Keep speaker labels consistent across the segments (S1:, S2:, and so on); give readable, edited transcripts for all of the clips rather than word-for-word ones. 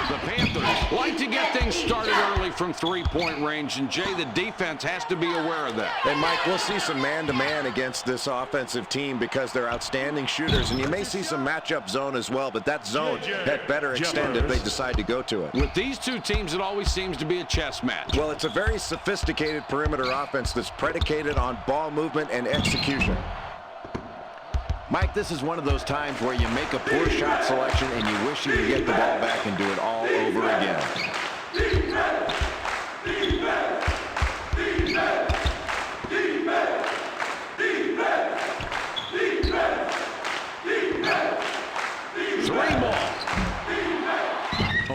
S1: The Panthers like to get things started early from three-point range, and Jay, the defense has to be aware of that.
S2: And Mike, we'll see some man-to-man against this offensive team because they're outstanding shooters, and you may see some matchup zone as well, but that zone had better extend if they decide to go to it.
S1: With these two teams, it always seems to be a chess match.
S2: Well, it's a very sophisticated perimeter offense that's predicated on ball movement and execution. Mike, this is one of those times where you make a poor shot selection and you wish you could get the ball back and do it all over again.
S3: Defense! Defense! Defense! Defense! Defense! Defense! Defense!
S1: Three ball.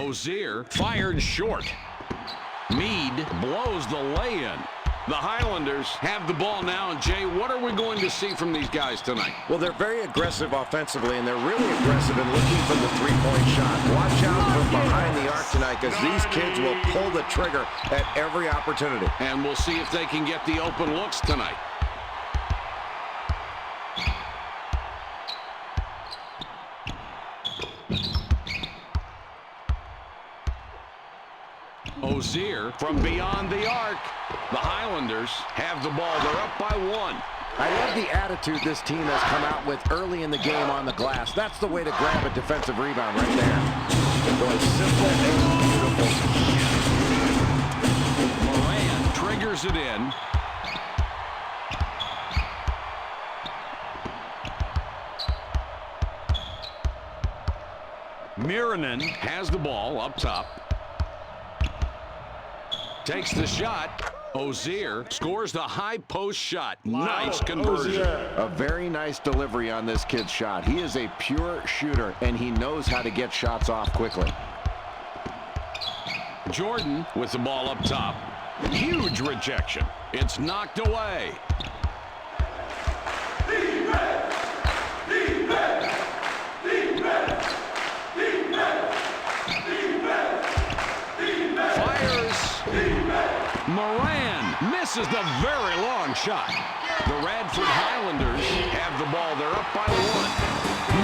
S1: Ozier fired short. Meade blows the lay-in. The Highlanders have the ball now, and Jay, what are we going to see from these guys tonight?
S2: Well, they're very aggressive offensively, and they're really aggressive in looking for the three-point shot. Watch out from behind the arc tonight, because these kids will pull the trigger at every opportunity.
S1: And we'll see if they can get the open looks tonight. Ozier from beyond the arc. The Highlanders have the ball. They're up by one.
S2: I love the attitude this team has come out with early in the game on the glass. That's the way to grab a defensive rebound right there. Boy, simple and beautiful.
S1: Moran triggers it in. Miranen has the ball up top. Takes the shot. Ozier scores the high post shot. Nice conversion.
S2: A very nice delivery on this kid's shot. He is a pure shooter, and he knows how to get shots off quickly.
S1: Jordan with the ball up top. Huge rejection. It's knocked away.
S3: Defense! Defense! Defense! Defense! Defense! Defense!
S1: Fires. Moran misses the very long shot. The Radford Highlanders have the ball. They're up by one.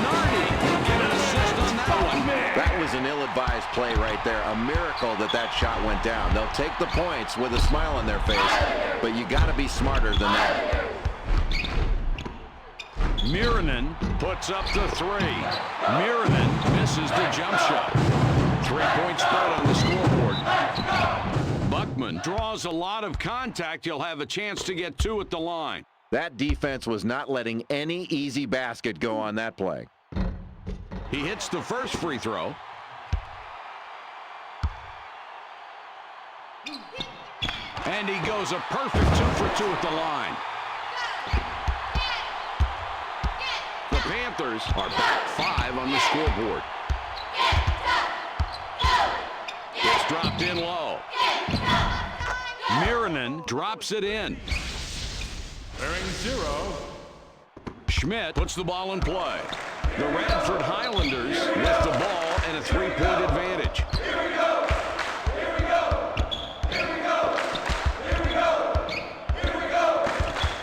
S1: Nardi get an assist on that one.
S2: That was an ill-advised play right there. A miracle that that shot went down. They'll take the points with a smile on their face, but you got to be smarter than that.
S1: Miranen puts up the three. Miranen misses the jump shot. 3-point spread on the scoreboard. Buckman draws a lot of contact. He'll have a chance to get two at the line.
S2: That defense was not letting any easy basket go on that play.
S1: He hits the first free throw. And he goes a perfect 2 for 2 at the line. The Panthers are back 5 on the scoreboard. It's dropped in low. Miranen drops it in.
S4: Wearing 0.
S1: Schmidt puts the ball in play. The Radford Highlanders with the ball and a 3-point advantage.
S3: Here we go! Here we go! Here we go! Here we go! Here we go!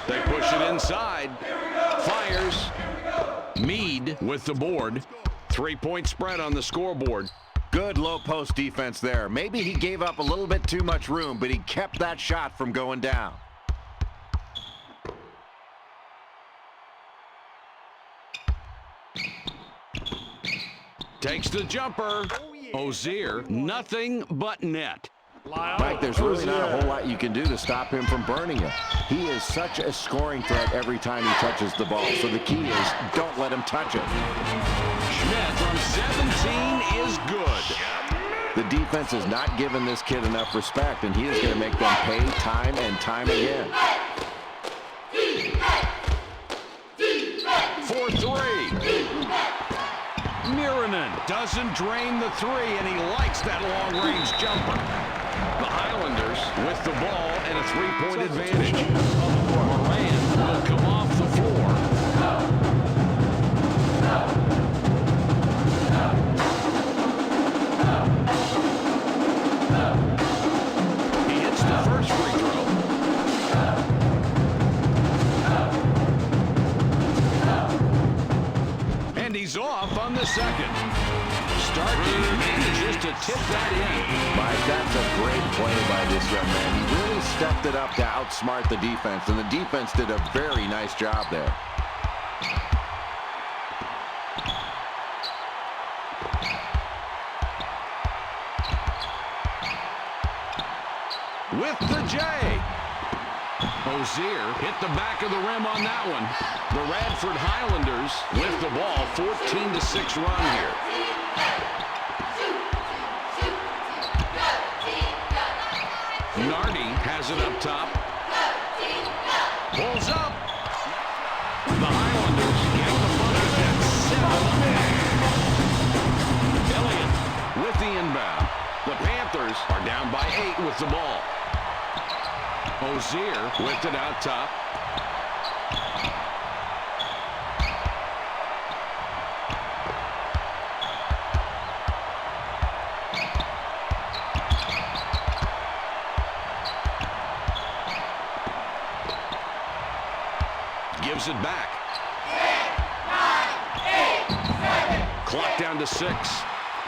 S1: They push it inside.
S3: Here we go!
S1: Fires.
S3: Here we go!
S1: Meade with the board. 3-point spread on the scoreboard.
S2: Good low post defense there. Maybe he gave up a little bit too much room, but he kept that shot from going down.
S1: Takes the jumper. Ozier, nothing but net.
S2: Mike, there's really not a whole lot you can do to stop him from burning it. He is such a scoring threat every time he touches the ball. So the key is don't let him touch it.
S1: Schmidt from 17 is good.
S2: The defense has not given this kid enough respect, and he is going to make them pay time and time again.
S1: 4-3. Miranen doesn't drain the three, and he likes that long-range jumper. The Highlanders with the ball and a 3-point advantage. Moran will come off the floor. He hits the first free throw. And he's off on the second. start. He manages to tip that in.
S2: Mike, that's a great play by this young man. He really stepped it up to outsmart the defense, and the defense did a very nice job there.
S1: With the J. Ozier hit the back of the rim on that one. The Radford Highlanders with the ball, 14-6 run here. Nardi has it up top. Pulls up. The Highlanders get the Bunners at 7. Elliott with the inbound. The Panthers are down by 8 with the ball. Ozier with it out top. Gives it back.
S3: 10, 9, 8, 7.
S1: Clock down to 6.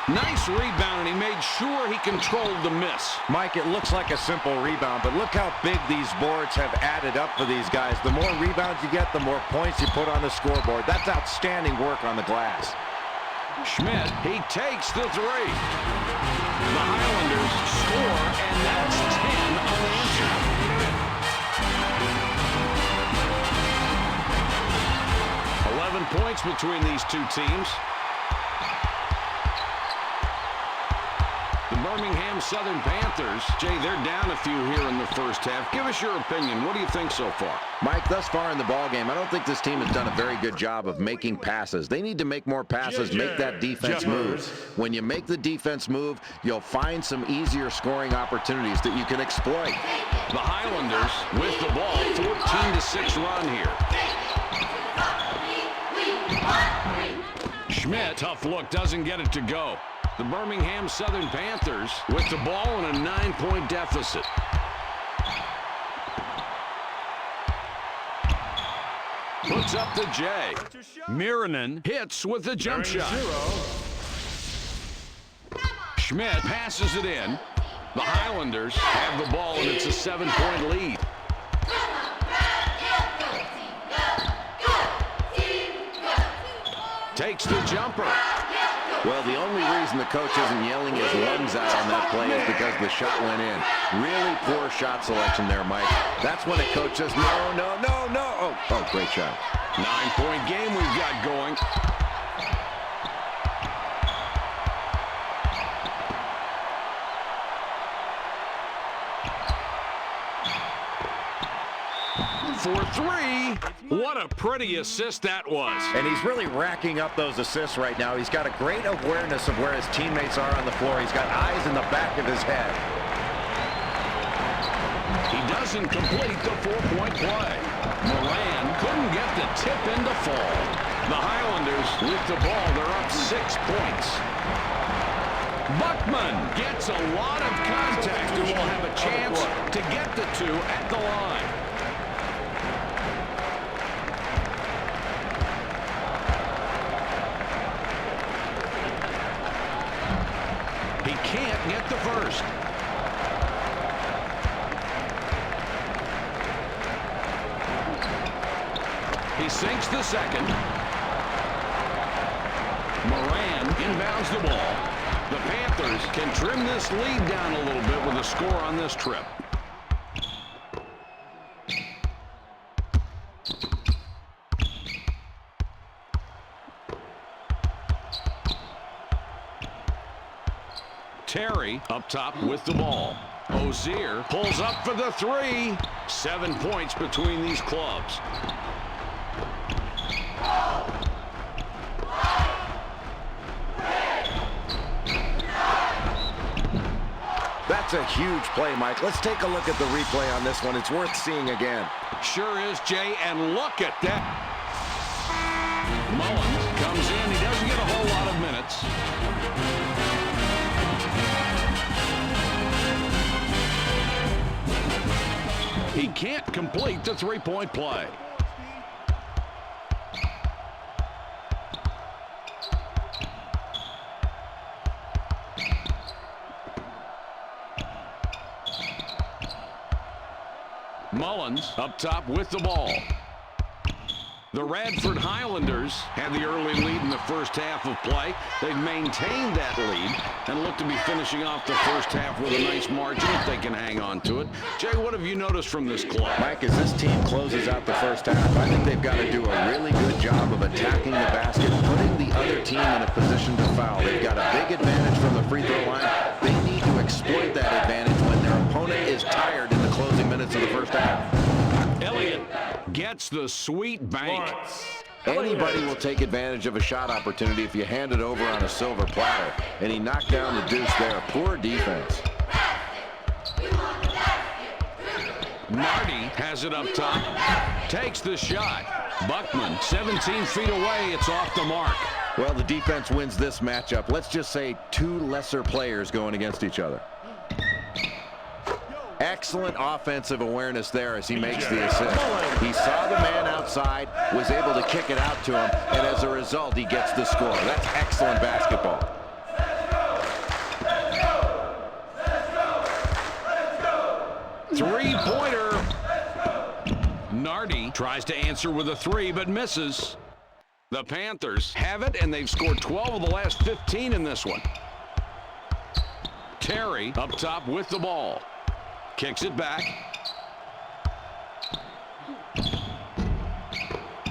S1: Nice rebound, and he made sure he controlled the miss.
S2: Mike, it looks like a simple rebound, but look how big these boards have added up for these guys. The more rebounds you get, the more points you put on the scoreboard. That's outstanding work on the glass.
S1: Schmidt, he takes the 3. The Highlanders score, and that's 10 unanswered. 11 points between these two teams. The Birmingham-Southern Panthers, Jay, they're down a few here in the first half. Give us your opinion. What do you think so far?
S2: Mike, thus far in the ballgame, I don't think this team has done a very good job of making passes. They need to make more passes, make that defense move. When you make the defense move, you'll find some easier scoring opportunities that you can exploit.
S1: The Highlanders with the ball, 14-6 run here. Schmidt, tough look, doesn't get it to go. The Birmingham-Southern Panthers with the ball in a 9-point deficit. Puts up the J. Miranen hits with the jump shot. Schmidt passes it in. The Highlanders have the ball, and it's a 7-point lead. Takes the jumper.
S2: Well, the only reason the coach isn't yelling his lungs out on that play is because the shot went in. Really poor shot selection there, Mike. That's when a coach says, no, no, no, no. Oh, great shot.
S1: 9-point game we've got going. For 3. What a pretty assist that was.
S2: And he's really racking up those assists right now. He's got a great awareness of where his teammates are on the floor. He's got eyes in the back of his head.
S1: He doesn't complete the 4-point play. Moran couldn't get the tip in to fall. The Highlanders with the ball. They're up 6 points. Buckman gets a lot of contact and will have a chance to get the 2 at the line. He can't get the first. He sinks the second. Moran inbounds the ball. The Panthers can trim this lead down a little bit with a score on this trip. Terry up top with the ball. Ozier pulls up for the 3. 7 points between these clubs.
S2: That's a huge play, Mike. Let's take a look at the replay on this one. It's worth seeing again.
S1: Sure is, Jay, and look at that. Mullins comes in. He doesn't get a whole lot of minutes. He can't complete the 3-point play. Mullins up top with the ball. The Radford Highlanders had the early lead in the first half of play. They've maintained that lead and look to be finishing off the first half with a nice margin if they can hang on to it. Jay, what have you noticed from this club?
S2: Mike, as this team closes out the first half, I think they've got to do a really good job of attacking the basket, putting the other team in a position to foul. They've got a big advantage from the free throw line. They need to exploit that advantage when their opponent is tired in the closing minutes of the first half.
S1: Elliott gets the sweet bank.
S2: Anybody will take advantage of a shot opportunity if you hand it over on a silver platter. And he knocked down the deuce there. Poor defense.
S1: Nardi has it up top. Takes the shot. Buckman, 17 feet away. It's off the mark.
S2: Well, the defense wins this matchup. Let's just say two lesser players going against each other. Excellent offensive awareness there as he makes the assist. He saw the man outside, was able to kick it out to him, and as a result, he gets the score. That's excellent basketball.
S1: Three-pointer. Nardi tries to answer with a three, but misses. The Panthers have it, and they've scored 12 of the last 15 in this one. Terry up top with the ball. Kicks it back.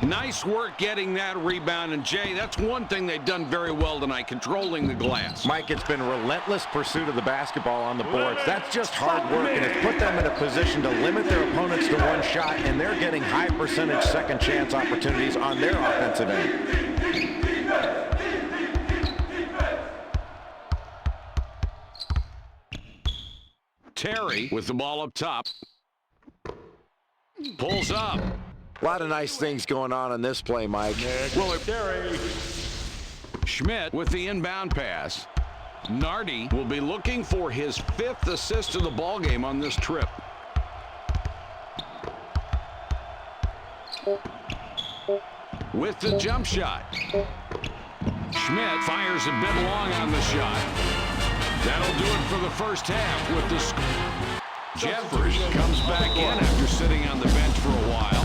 S1: Nice work getting that rebound. And, Jay, that's one thing they've done very well tonight, controlling the glass.
S2: Mike, it's been relentless pursuit of the basketball on the boards. That's just hard work, and it's put them in a position to limit their opponents to one shot, and they're getting high percentage second chance opportunities on their offensive end.
S1: Terry with the ball up top. Pulls up.
S2: A lot of nice things going on in this play, Mike.
S4: Terry.
S1: Schmidt with the inbound pass. Nardi will be looking for his 5th assist of the ballgame on this trip. With the jump shot. Schmidt fires a bit long on the shot. That'll do it for the first half with the score. Jeffers comes back in after sitting on the bench for a while.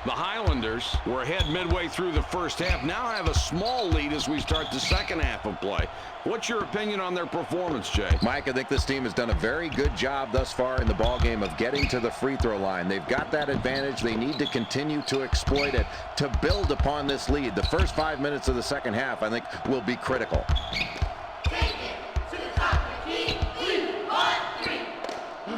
S1: The Highlanders were ahead midway through the first half, now have a small lead as we start the second half of play. What's your opinion on their performance, Jay?
S2: Mike, I think this team has done a very good job thus far in the ballgame of getting to the free throw line. They've got that advantage. They need to continue to exploit it to build upon this lead. The first 5 minutes of the second half, I think, will be critical.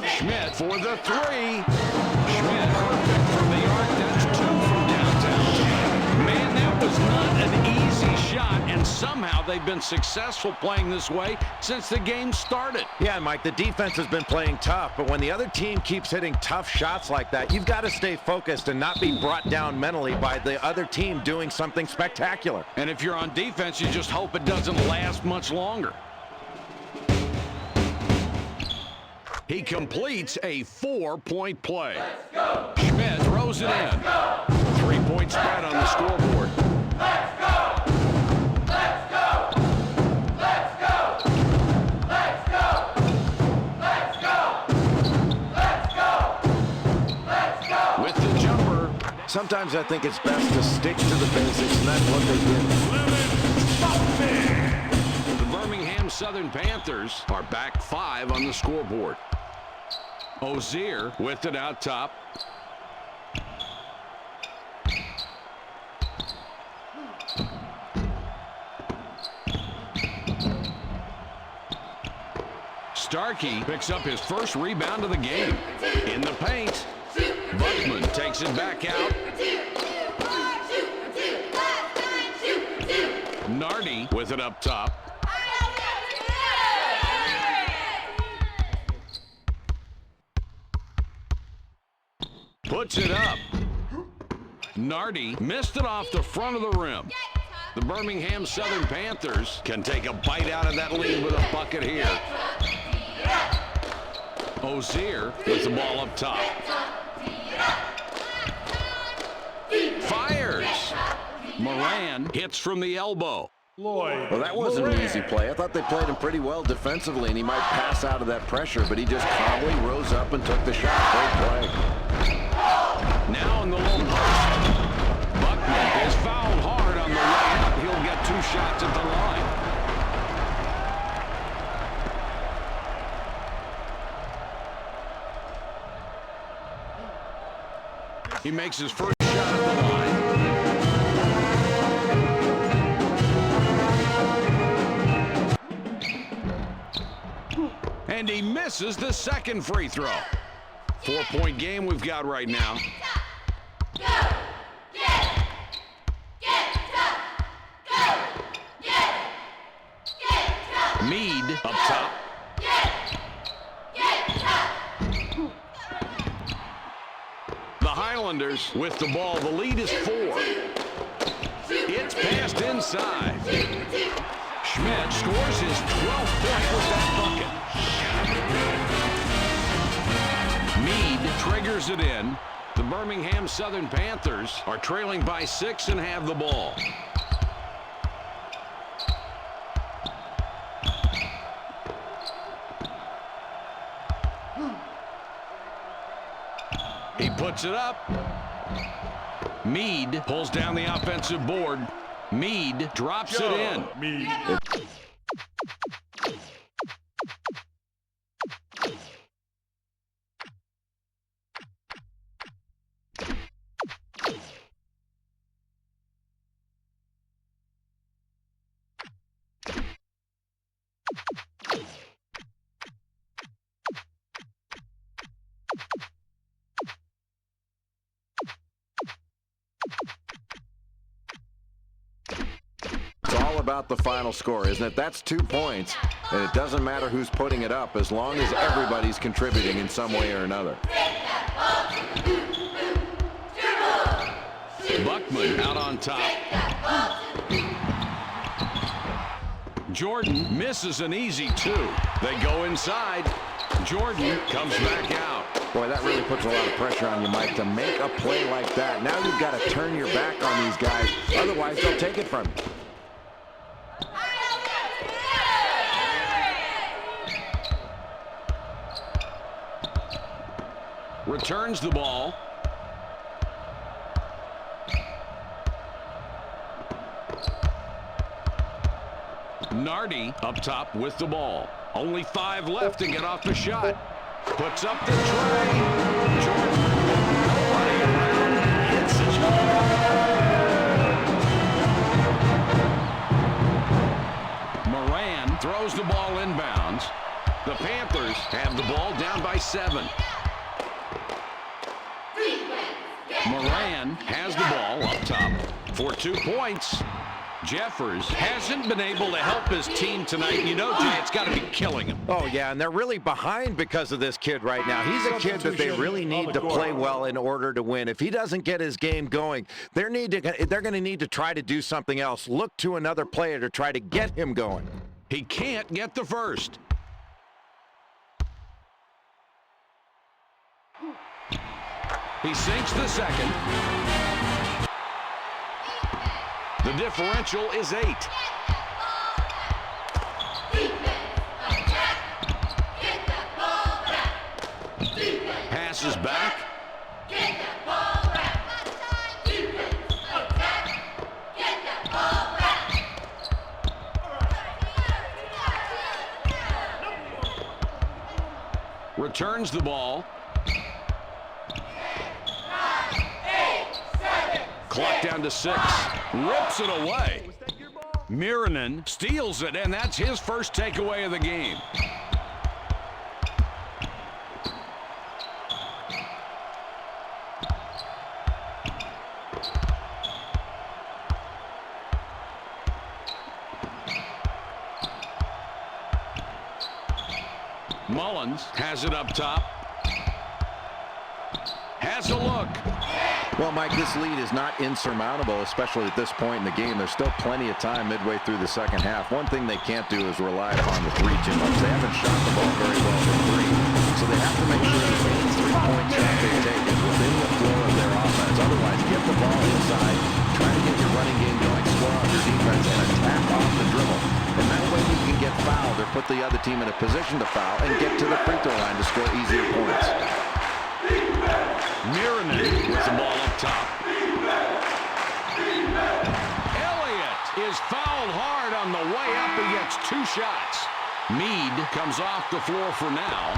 S1: Schmidt for the three. Schmidt from the arc. That's 2 from downtown. Man, that was not an easy shot, and somehow they've been successful playing this way since the game started.
S2: Yeah, Mike, the defense has been playing tough, but when the other team keeps hitting tough shots like that, you've got to stay focused and not be brought down mentally by the other team doing something spectacular.
S1: And if you're on defense, you just hope it doesn't last much longer. He completes a 4-point play. Schmidt throws it in. 3-point spread on the scoreboard.
S3: Let's go! Let's go! Let's go! Let's go! Let's go! Let's go! Let's go!
S1: With the jumper.
S2: Sometimes I think it's best to stick to the basics, and that's what they did.
S1: The Birmingham-Southern Panthers are back 5 on the scoreboard. Ozier with it out top. Starkey picks up his first rebound of the game. In the paint. Buckman takes it back out. Nardi with it up top. Puts it up. Nardi missed it off the front of the rim. The Birmingham-Southern Panthers can take a bite out of that lead with a bucket here. Ozier with the ball up top. Fires. Moran hits from the elbow.
S4: Lloyd.
S2: Well, that wasn't an easy play. I thought they played him pretty well defensively, and he might pass out of that pressure, but he just calmly rose up and took the shot. Great play.
S1: Now in the low post. Buckman is fouled hard on the way up. He'll get 2 shots at the line. He makes his first shot at the line. And he misses the second free throw. 4-point game we've got right now. Mead up top. The Highlanders with the ball. The lead is 4. It's passed inside. Schmidt scores his 12th point with that bucket. Mead triggers it in. The Birmingham-Southern Panthers are trailing by 6 and have the ball. He puts it up. Mead pulls down the offensive board. Mead drops it in.
S4: Mead.
S2: About the final score, isn't it? That's 2 points, and it doesn't matter who's putting it up as long as everybody's contributing in some way or another.
S1: Buckman out on top. Jordan misses an easy 2. They go inside. Jordan comes back out.
S2: Boy, that really puts a lot of pressure on you, Mike, to make a play like that. Now you've got to turn your back on these guys. Otherwise, they'll take it from you.
S1: Returns the ball. Nardi up top with the ball. Only 5 left to get off the shot. Puts up the tray. Jordan, nobody around, hits his Moran throws the ball inbounds. The Panthers have the ball down by 7. Moran has the ball up top for 2 points. Jeffers hasn't been able to help his team tonight. You know, Jay, it's got to be killing him.
S2: Oh, yeah, and they're really behind because of this kid right now. He's a kid that they really need to play well in order to win. If he doesn't get his game going, they're going to need to try to do something else. Look to another player to try to get him going.
S1: He can't get the first. He sinks the second. The differential is 8. Passes back. Returns the ball. Clock down to 6. Rips it away. Miranen steals it, and that's his first takeaway of the game. Mullins has it up top. Has a look.
S2: Well, Mike, this lead is not insurmountable, especially at this point in the game. There's still plenty of time midway through the second half. One thing they can't do is rely upon the 3 too much. They haven't shot the ball very well from 3, so they have to make sure that any 3-point shot they take is within the floor of their offense. offense. Otherwise, get the ball inside, try to get your running game going, score on your defense, and attack off the dribble. And that way you can get fouled or put the other team in a position to foul and get to the free throw line to score easier points.
S1: Miranin with the ball up top. Elliott is fouled hard on the way up. He gets 2 shots. Meade comes off the floor for now.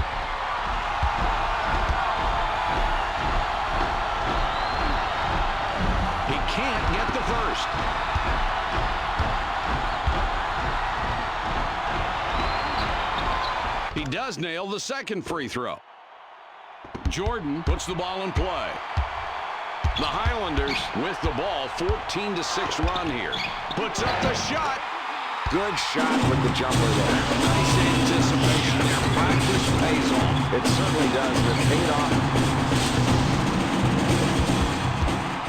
S1: He can't get the first. He does nail the second free throw. Jordan puts the ball in play. The Highlanders with the ball, 14-6 run here. Puts up the shot.
S2: Good shot with the jumper there.
S1: Nice anticipation there. Practice pays off.
S2: It certainly does. It paid off.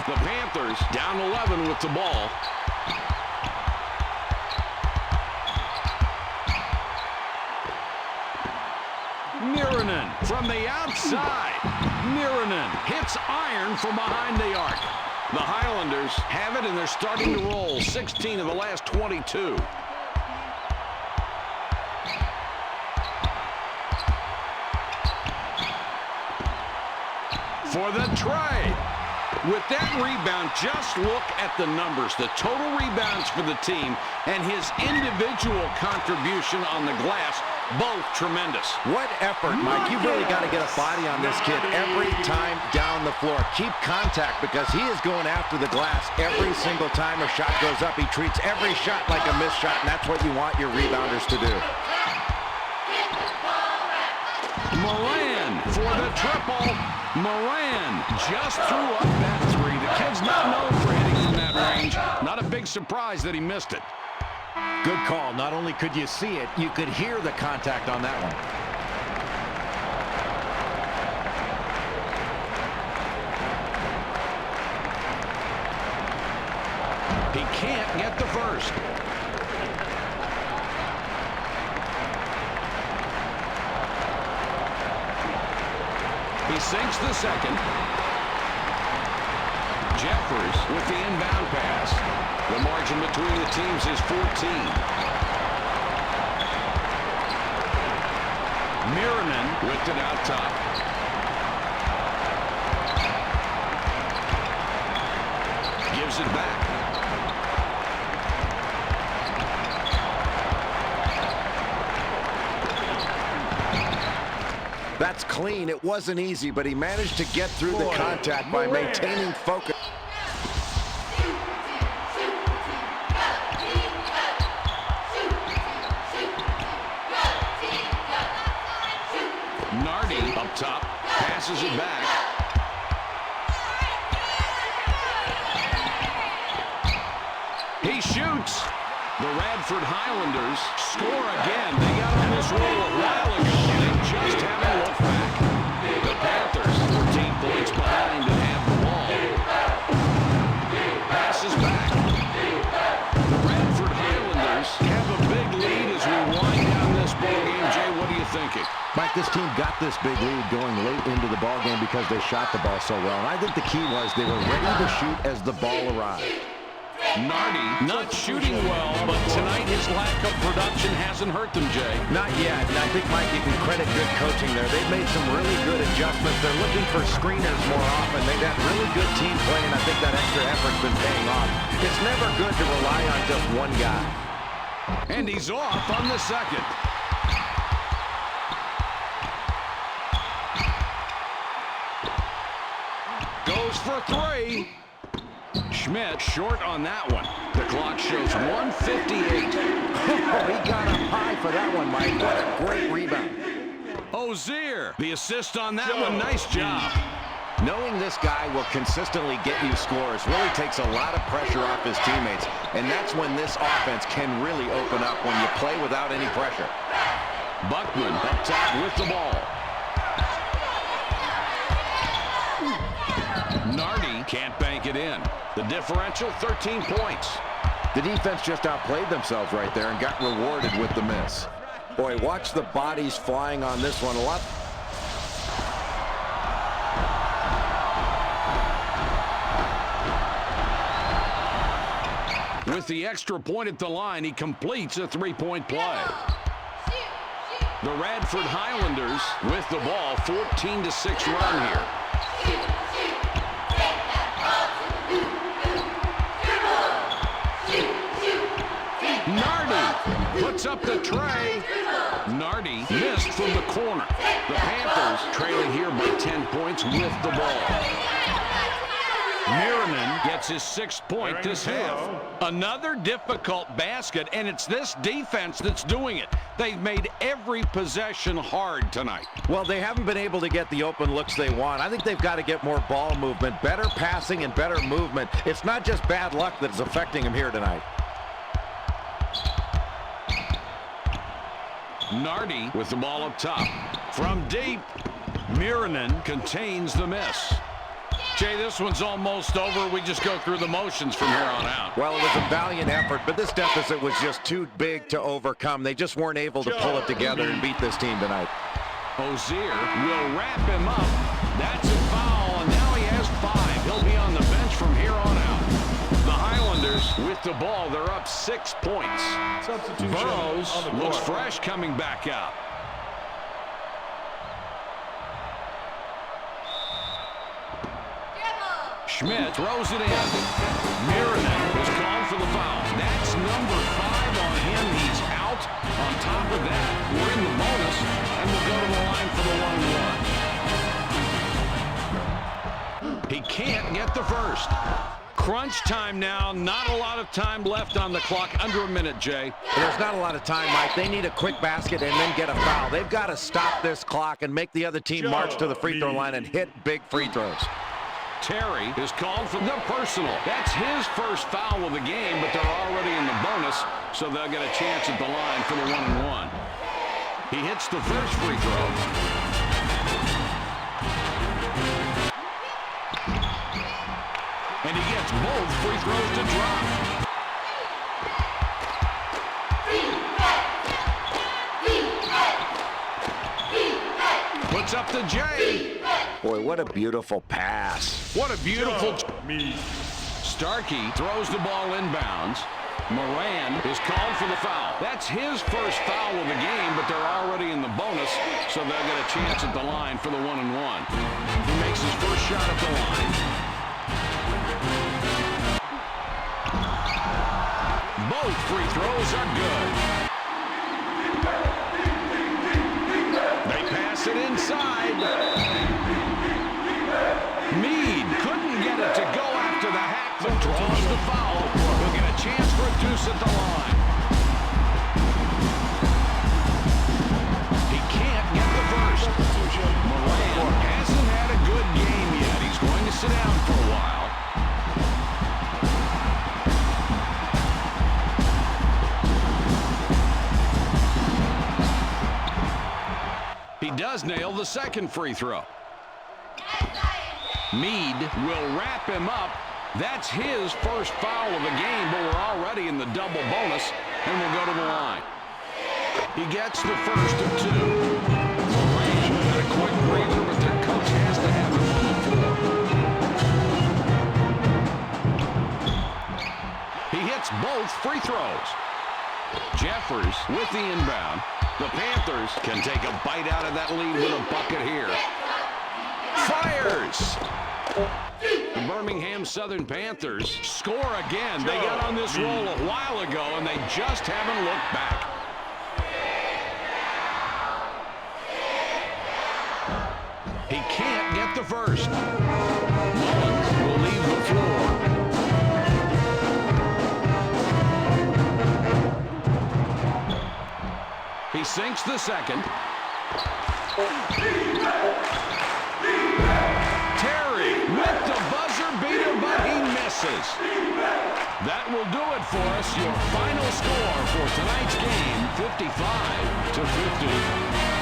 S1: The Panthers down 11 with the ball. Miranin from the outside. Miranin hits iron from behind the arc. The Highlanders have it, and they're starting to roll. 16 of the last 22. For the tray. With that rebound, just look at the numbers. The total rebounds for the team and his individual contribution on the glass, both tremendous.
S2: What effort, Mike. You've really got to get a body on this kid every time down the floor. Keep contact because he is going after the glass every single time a shot goes up. He treats every shot like a missed shot, and that's what you want your rebounders to do.
S1: Moran for the triple. Moran just threw up that three. The kid's not known for hitting from that range. Not a big surprise that he missed it.
S2: Good call. Not only could you see it, you could hear the contact on that one.
S1: He can't get the first. He sinks the second. Jeffers with the inbound pass. The margin between the teams is 14. Miranin whipped it out top. Gives it back.
S2: That's clean. It wasn't easy, but he managed to get through the contact by maintaining focus.
S1: Nardi up top, passes it back. He shoots. The Radford Highlanders score again. They got on this roll a while ago. They just haven't looked back. The Panthers 14 points behind and have the ball. Passes back. The Radford Highlanders have a big lead as we wind down this ball game. Jay, what are you thinking?
S2: Mike, this team got this big lead going late into the ball game because they shot the ball so well. And I think the key was they were ready to shoot as the ball arrived.
S1: Nardi not shooting well, but tonight his lack of production hasn't hurt them, Jay.
S2: Not yet, and I think, Mike, you can credit good coaching there. They've made some really good adjustments. They're looking for screeners more often. They've had really good team play, and I think that extra effort's been paying off. It's never good to rely on just one guy.
S1: And he's off on the second. Goes for three. Schmidt short on that one. The clock shows 1:58.
S2: Oh, he got up high for that one, Mike. What a great rebound.
S1: Ozier, the assist on that one. Nice job.
S2: Knowing this guy will consistently get you scores really takes a lot of pressure off his teammates, and that's when this offense can really open up, when you play without any pressure.
S1: Buckman up top with the ball. Nardi can't bank it in. The differential, 13 points.
S2: The defense just outplayed themselves right there and got rewarded with the miss. Boy, watch the bodies flying on this one. A lot.
S1: With the extra point at the line, he completes a three-point play. The Radford Highlanders with the ball, 14-6 run here. Nardi puts up the tray. Nardi missed from the corner. The Panthers trailing here by 10 points with the ball. Miranen gets his 6th point this half. Another difficult basket, and it's this defense that's doing it. They've made every possession hard tonight.
S2: Well, they haven't been able to get the open looks they want. I think they've got to get more ball movement, better passing and better movement. It's not just bad luck that's affecting them here tonight.
S1: Nardi with the ball up top. From deep, Miranen contains the miss. Jay, this one's almost over. We just go through the motions from here on out.
S2: Well, it was a valiant effort, but this deficit was just too big to overcome. They just weren't able to pull it together and beat this team tonight.
S1: Ozier will wrap him up. That's a foul, and now he has 5. He'll be on the bench from here on out. The Highlanders with the ball. They're up 6 points. Burrows looks fresh coming back out. Schmidt throws it in. Miranen is called for the foul. That's number 5 on him. He's out. On top of that, we're in the bonus, and we'll go to the line for the 1-1. He can't get the first. Crunch time now. Not a lot of time left on the clock. Under a minute, Jay.
S2: There's not a lot of time, Mike. They need a quick basket and then get a foul. They've got to stop this clock and make the other team march to the free throw line and hit big free throws.
S1: Terry is called for the personal. That's his first foul of the game, but they're already in the bonus, so they'll get a chance at the line for the 1-1. He hits the first free throw. And he gets both free throws to drop. Puts up the J.
S2: Boy, what a beautiful pass.
S1: What a beautiful... Starkey throws the ball inbounds. Moran is called for the foul. That's his first foul of the game, but they're already in the bonus, so they'll get a chance at the line for the 1-1. He makes his first shot at the line. Both free throws are good. They pass it inside. Meade couldn't get it to go after the hack, but draws the foul. He'll get a chance for a deuce at the line. He can't get the first. Moran hasn't had a good game yet. He's going to sit down for a while. He does nail the second free throw. Meade will wrap him up. That's his first foul of the game, but we're already in the double bonus, and we'll go to the line. He gets the first of 2. Moran had a quick breather, but their coach has to have him on the floor. He hits both free throws. Jeffers with the inbound. The Panthers can take a bite out of that lead with a bucket here. Fires! The Birmingham-Southern Panthers score again. They got on this roll a while ago, and they just haven't looked back. He can't get the first. Mullins will leave the floor. He sinks the second. Terry with the buzzer beater, but he misses. That will do it for us. Your final score for tonight's game, 55-50.